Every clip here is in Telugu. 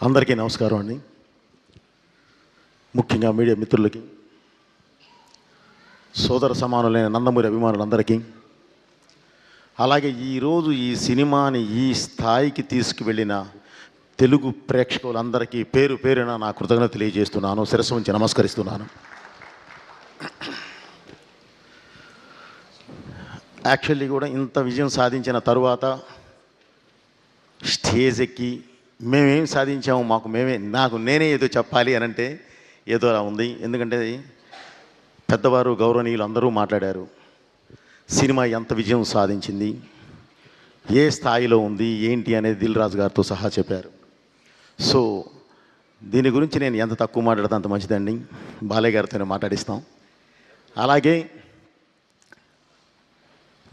అందరికీ నమస్కారం అండి. ముఖ్యంగా మీడియా మిత్రులకి, సోదర సమానులైన నందమూరి అభిమానులందరికీ, అలాగే ఈరోజు ఈ సినిమాని ఈ స్థాయికి తీసుకువెళ్ళిన తెలుగు ప్రేక్షకులందరికీ పేరు పేరున నా కృతజ్ఞత తెలియజేస్తున్నాను. శిరస్సు ఉంచి నమస్కరిస్తున్నాను. యాక్చువల్లీ కూడా ఇంత విజయం సాధించిన తరువాత స్టేజ్ ఎక్కి మేమేం సాధించాము, నేనే ఏదో చెప్పాలి అని అంటే ఏదో అలా ఉంది. ఎందుకంటే పెద్దవారు గౌరవనీయులు అందరూ మాట్లాడారు. సినిమా ఎంత విజయం సాధించింది, ఏ స్థాయిలో ఉంది, ఏంటి అనేది దిల్ రాజు గారితో సహా చెప్పారు. సో దీని గురించి నేను ఎంత తక్కువ మాట్లాడితే అంత మంచిదండి. బాలయ్య గారితోనే మాట్లాడిస్తాం. అలాగే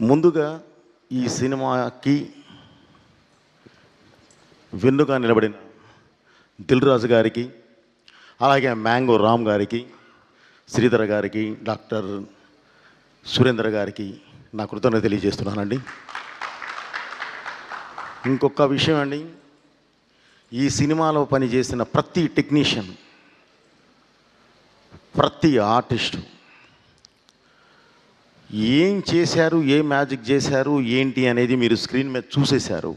ముందుగా ఈ సినిమాకి వెన్నుగా నిలబడిన దిల్ రాజు గారికి, అలాగే మ్యాంగో రామ్ గారికి, శ్రీధర్ గారికి, డాక్టర్ సురేంద్ర గారికి నా కృతజ్ఞత తెలియజేస్తున్నానండి. ఇంకొక విషయం అండి, ఈ సినిమాలో పనిచేసిన ప్రతి టెక్నీషియన్, ప్రతి ఆర్టిస్టు ఏం చేశారు, ఏ మ్యాజిక్ చేశారు, ఏంటి అనేది మీరు స్క్రీన్ మీద చూసేశారు.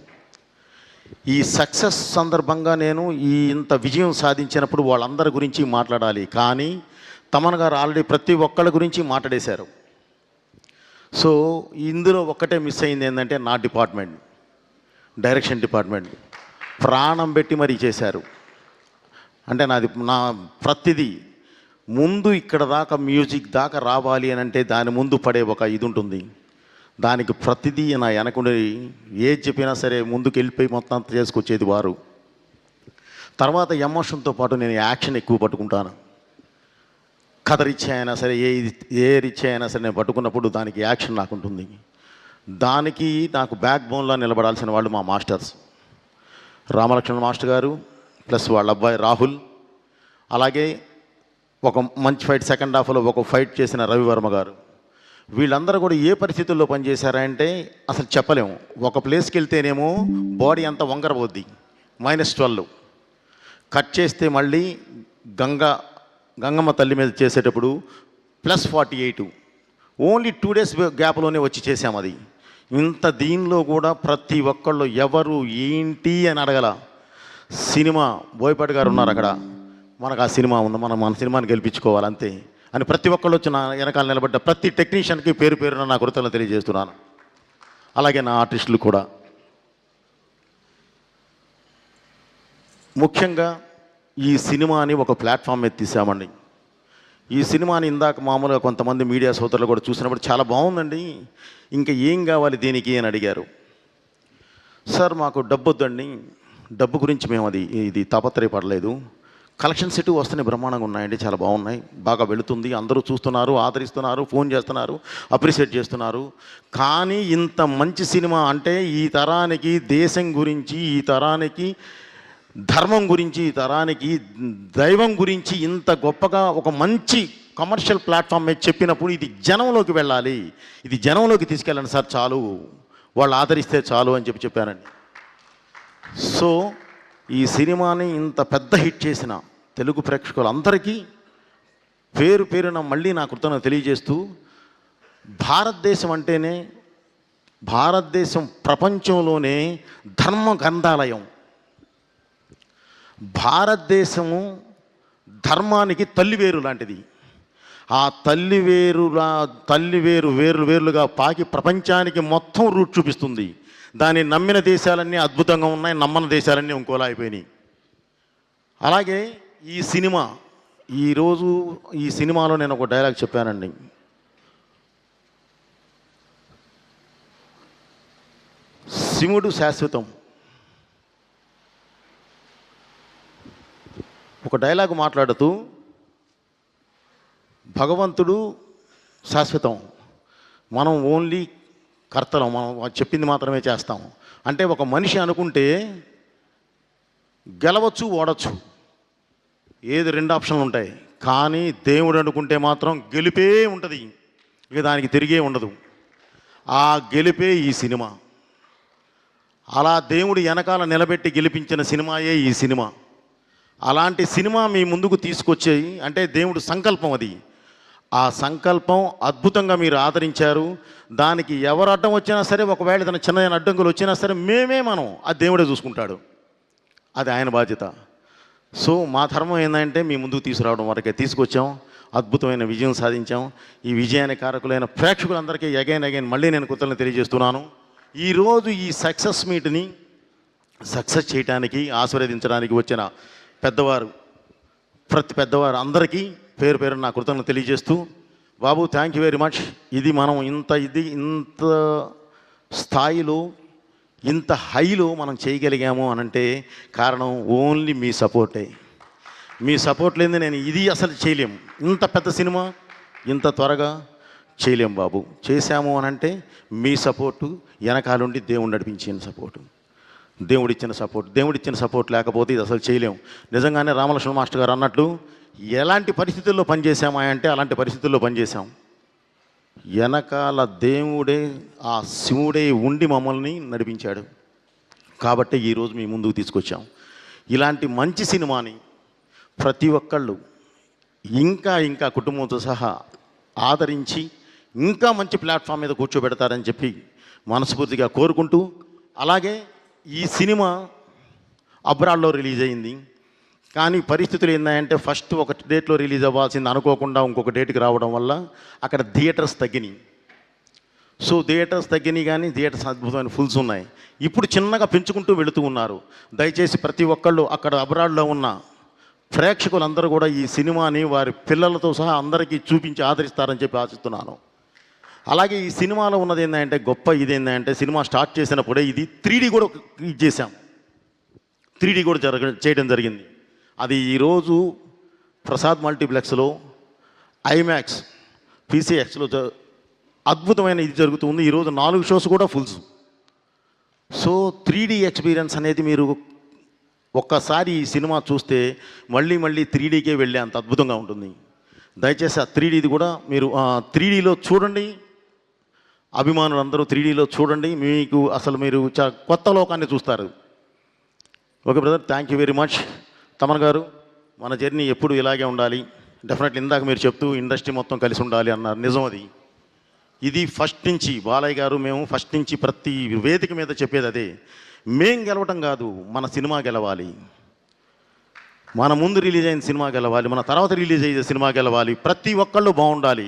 ఈ సక్సెస్ సందర్భంగా నేను ఇంత విజయం సాధించినప్పుడు వాళ్ళందరి గురించి మాట్లాడాలి, కానీ తమన్ గారు ఆల్రెడీ ప్రతి ఒక్కళ్ళ గురించి మాట్లాడేశారు. సో ఇందులో ఒక్కటే మిస్ అయింది ఏంటంటే నా డిపార్ట్మెంట్, డైరెక్షన్ డిపార్ట్మెంట్ ప్రాణం పెట్టి మరీ చేశారు. అంటే నా ప్రతిదీ ముందు ఇక్కడ దాకా మ్యూజిక్ దాకా రావాలి అని అంటే దాని ముందు పడే ఒక ఇది ఉంటుంది. దానికి ప్రతిదీ నా వెనకుండి ఏది చెప్పినా సరే ముందుకు వెళ్ళిపోయి మొత్తం అంతా చేసుకొచ్చేది వారు. తర్వాత ఎమోషన్తో పాటు నేను యాక్షన్ ఎక్కువ పట్టుకుంటాను. కథ రిచ్ అయినా సరే, ఏ రిచ్ అయినా సరే నేను పట్టుకున్నప్పుడు దానికి యాక్షన్ నాకు ఉంటుంది. దానికి నాకు బ్యాక్ బోన్లో నిలబడాల్సిన వాళ్ళు మా మాస్టర్స్, రామలక్ష్మణ్ మాస్టర్ గారు ప్లస్ వాళ్ళ అబ్బాయి రాహుల్, అలాగే ఒక మంచి ఫైట్ సెకండ్ హాఫ్లో ఒక ఫైట్ చేసిన రవివర్మ గారు. వీళ్ళందరూ కూడా ఏ పరిస్థితుల్లో పనిచేశారంటే అసలు చెప్పలేము. ఒక ప్లేస్కి వెళ్తేనేమో బాడీ అంతా వంకరబోద్ది, -12 కట్ చేస్తే మళ్ళీ గంగమ్మ తల్లి మీద చేసేటప్పుడు +48, ఓన్లీ 2 days గ్యాప్లోనే వచ్చి చేసాము అది. ఇంత దీనిలో కూడా ప్రతి ఒక్కళ్ళు ఎవరు ఏంటి అని అడగల. సినిమా బోయపాటి గారు ఉన్నారు అక్కడ, మనకు ఆ సినిమా ఉంది, మన సినిమాని గెలిపించుకోవాలి అంతే అని ప్రతి ఒక్కళ్ళు వచ్చి నా వెనకాల నిలబడ్డ ప్రతి టెక్నీషియన్కి పేరు పేరున నా కృతజ్ఞతలు తెలియజేస్తున్నాను. అలాగే నా ఆర్టిస్టులు కూడా. ముఖ్యంగా ఈ సినిమాని ఒక ప్లాట్ఫామ్ మీద తీసామండి. ఈ సినిమాని ఇందాక మామూలుగా కొంతమంది మీడియా సోదరులు కూడా చూసినప్పుడు చాలా బాగుందండి, ఇంకా ఏం కావాలి దీనికి అని అడిగారు. సార్ మాకు డబ్బు వద్దండి, డబ్బు గురించి మేము ఇది తాపత్రయపడలేదు. కలెక్షన్స్ ఇటు వస్తున్నాయి, బ్రహ్మాండంగా ఉన్నాయండి, చాలా బాగున్నాయి, బాగా వెళుతుంది, అందరూ చూస్తున్నారు, ఆదరిస్తున్నారు, ఫోన్ చేస్తున్నారు, అప్రిషియేట్ చేస్తున్నారు. కానీ ఇంత మంచి సినిమా అంటే ఈ తరానికి దేశం గురించి, ఈ తరానికి ధర్మం గురించి, ఈ తరానికి దైవం గురించి ఇంత గొప్పగా ఒక మంచి కమర్షియల్ ప్లాట్ఫామ్ మీద చెప్పినప్పుడు ఇది జనంలోకి వెళ్ళాలి, ఇది జనంలోకి తీసుకెళ్ళండి సార్, చాలు వాళ్ళు ఆదరిస్తే చాలు అని చెప్పానండి. సో ఈ సినిమాని ఇంత పెద్ద హిట్ చేసిన తెలుగు ప్రేక్షకులందరికీ పేరు పేరున మళ్ళీ నా కృతజ్ఞత తెలియజేస్తూ, భారతదేశం ప్రపంచంలోనే ధర్మ గ్రంథాలయం. భారతదేశము ధర్మానికి తల్లివేరు లాంటిది. ఆ వేరులుగా పాకి ప్రపంచానికి మొత్తం రూట్ చూపిస్తుంది. దాన్ని నమ్మిన దేశాలన్నీ అద్భుతంగా ఉన్నాయి, నమ్మని దేశాలన్నీ ఇంకోలా అయిపోయినాయి. అలాగే ఈ సినిమా, ఈరోజు ఈ సినిమాలో నేను ఒక డైలాగ్ చెప్పానండి. శివుడు శాశ్వతం. ఒక డైలాగ్ మాట్లాడుతూ భగవంతుడు శాశ్వతం, మనం ఓన్లీ కర్తలం, మనం చెప్పింది మాత్రమే చేస్తాం. అంటే ఒక మనిషి అనుకుంటే గెలవచ్చు, ఓడచ్చు, ఏది 2 ఆప్షన్లు ఉంటాయి. కానీ దేవుడు అనుకుంటే మాత్రం గెలిపే ఉంటుంది, ఇక దానికి తిరిగే ఉండదు. ఆ గెలిపే ఈ సినిమా. అలా దేవుడు వెనకాల నిలబెట్టి గెలిపించిన సినిమాయే ఈ సినిమా. అలాంటి సినిమా మీ ముందుకు తీసుకొచ్చేయి అంటే దేవుడు సంకల్పం అది. ఆ సంకల్పం అద్భుతంగా మీరు ఆదరించారు. దానికి ఎవరు అడ్డం వచ్చినా సరే, ఒకవేళ ఏదైనా చిన్న అడ్డంకులు వచ్చినా సరే మనం ఆ దేవుడే చూసుకుంటాడు. అది ఆయన బాధ్యత. సో మా ధర్మం ఏంటంటే మీ ముందుకు తీసుకురావడం వరకే తీసుకొచ్చాం. అద్భుతమైన విజయం సాధించాం. ఈ విజయానికి కారకులైన ప్రేక్షకులందరికీ అగైన్ మళ్ళీ నేను కృతజ్ఞతలు తెలియజేస్తున్నాను. ఈరోజు ఈ సక్సెస్ మీట్ని సక్సెస్ చేయడానికి ఆశీర్వదించడానికి వచ్చిన పెద్దవారు, ప్రతి పెద్దవారు అందరికీ పేరు పేరు నా కృతజ్ఞతలు తెలియజేస్తూ, బాబు థ్యాంక్ యూ వెరీ మచ్. ఇది మనం ఇంత స్థాయిలో ఇంత హైలో మనం చేయగలిగాము అనంటే కారణం ఓన్లీ మీ సపోర్టే. మీ సపోర్ట్ లేని నేను ఇది అసలు చేయలేము. ఇంత పెద్ద సినిమా ఇంత త్వరగా చేయలేము బాబు. చేశాము అనంటే మీ సపోర్టు, వెనకాలండి దేవుడు నడిపించిన సపోర్టు, దేవుడిచ్చిన సపోర్ట్ లేకపోతే ఇది అసలు చేయలేము. నిజంగానే రామలక్ష్మణ మాస్టర్ గారు అన్నట్లు ఎలాంటి పరిస్థితుల్లో పనిచేసామా అంటే అలాంటి పరిస్థితుల్లో పనిచేసాం. వెనకాల దేవుడే, ఆ శివుడే ఉండి మమ్మల్ని నడిపించాడు. కాబట్టి ఈరోజు మీ ముందుకు తీసుకొచ్చాం. ఇలాంటి మంచి సినిమాని ప్రతి ఒక్కళ్ళు ఇంకా కుటుంబంతో సహా ఆదరించి ఇంకా మంచి ప్లాట్ఫామ్ మీద కూర్చోబెడతారని చెప్పి మనస్ఫూర్తిగా కోరుకుంటూ, అలాగే ఈ సినిమా అబ్రాడ్లో రిలీజ్ అయింది. కానీ పరిస్థితులు ఏంటంటే ఫస్ట్ ఒక డేట్లో రిలీజ్ అవ్వాల్సింది అనుకోకుండా ఇంకొక డేట్కి రావడం వల్ల అక్కడ థియేటర్స్ తగ్గినాయి. సో థియేటర్స్ తగ్గినాయి, కానీ థియేటర్స్ అద్భుతమైన ఫుల్స్ ఉన్నాయి. ఇప్పుడు చిన్నగా పెంచుకుంటూ వెళుతూ ఉన్నారు. దయచేసి ప్రతి ఒక్కళ్ళు అక్కడ అబ్రాడ్లో ఉన్న ప్రేక్షకులందరూ కూడా ఈ సినిమాని వారి పిల్లలతో సహా అందరికీ చూపించి ఆదరిస్తారని చెప్పి ఆశిస్తున్నాను. అలాగే ఈ సినిమాలో ఉన్నది ఏంటంటే గొప్ప ఇదేంటంటే సినిమా స్టార్ట్ చేసినప్పుడే ఇది 3D కూడా ఇది చేశాం. 3D కూడా చేయడం జరిగింది. అది ఈరోజు ప్రసాద్ మల్టీప్లెక్స్లో, ఐమాక్స్, పీసీఎక్స్లో అద్భుతమైన ఇది జరుగుతుంది. ఈరోజు 4 షోస్ కూడా ఫుల్స్. సో 3D ఎక్స్పీరియన్స్ అనేది మీరు ఒక్కసారి ఈ సినిమా చూస్తే మళ్ళీ 3Dకే వెళ్ళే అంత అద్భుతంగా ఉంటుంది. దయచేసి ఆ 3Dది కూడా మీరు 3Dలో చూడండి. అభిమానులు అందరూ 3Dలో చూడండి. మీకు అసలు మీరు కొత్త లోకాన్ని చూస్తారు. Okay brother, thank you very much. Thaman గారు, మన జర్నీ ఎప్పుడు ఇలాగే ఉండాలి. డెఫినెట్లీ ఇందాక మీరు చెప్తూ ఇండస్ట్రీ మొత్తం కలిసి ఉండాలి అన్నారు. నిజం అది. ఇది ఫస్ట్ నుంచి బాలయ్య గారు మేము ఫస్ట్ నుంచి ప్రతి వేదిక మీద చెప్పేది అదే. మేం గెలవటం కాదు, మన సినిమా గెలవాలి. మన ముందు రిలీజ్ అయిన సినిమా గెలవాలి, మన తర్వాత రిలీజ్ అయ్యే సినిమా గెలవాలి. ప్రతి ఒక్కళ్ళు బాగుండాలి,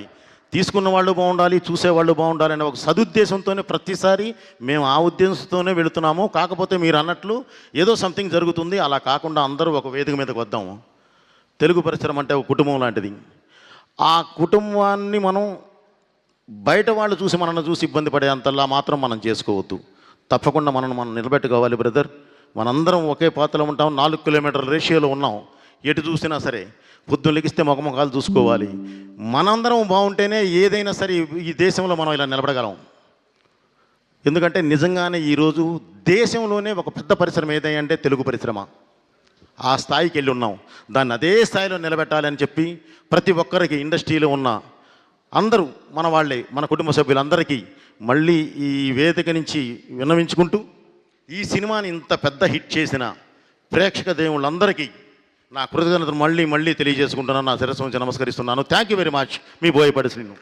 తీసుకున్న వాళ్ళు బాగుండాలి, చూసేవాళ్ళు బాగుండాలి అనే ఒక సదుద్దేశంతోనే ప్రతిసారి మేము ఆ ఉద్దేశంతోనే వెళుతున్నాము. కాకపోతే మీరు అన్నట్లు ఏదో సంథింగ్ జరుగుతుంది. అలా కాకుండా అందరూ ఒక వేదిక మీదకి వద్దాము. తెలుగు పరిశ్రమ అంటే ఒక కుటుంబం లాంటిది. ఆ కుటుంబాన్ని మనం బయట వాళ్ళు చూసి మనల్ని చూసి ఇబ్బంది పడేంతలా మాత్రం మనం చేసుకోవద్దు. తప్పకుండా మనం నిలబెట్టుకోవాలి బ్రదర్. మనందరం ఒకే పాత్రలో ఉంటాం. 4 కిలోమీటర్ల రేషియోలో ఉన్నాం. ఎటు చూసినా సరే పొద్దున్న లెగిస్తే ముఖముఖాలు చూసుకోవాలి. మనందరం బాగుంటేనే ఏదైనా సరే ఈ దేశంలో మనం ఇలా నిలబడగలం. ఎందుకంటే నిజంగానే ఈరోజు దేశంలోనే ఒక పెద్ద పరిశ్రమ ఏదంటే తెలుగు పరిశ్రమ. ఆ స్థాయికి వెళ్ళి ఉన్నాం. దాన్ని అదే స్థాయిలో నిలబెట్టాలని చెప్పి ప్రతి ఒక్కరికి ఇండస్ట్రీలో ఉన్న అందరూ మన వాళ్ళే, మన కుటుంబ సభ్యులందరికీ మళ్ళీ ఈ వేదిక నుంచి విన్నవించుకుంటూ, ఈ సినిమాని ఇంత పెద్ద హిట్ చేసిన ప్రేక్షక దేవుళ్ళందరికీ నా కృతజ్ఞతలు మళ్ళీ తెలియజేసుకుంటున్నాను. నా శిరస్సు నుంచి నమస్కరిస్తున్నాను. Thank you very much. Me Boyapati Srinu.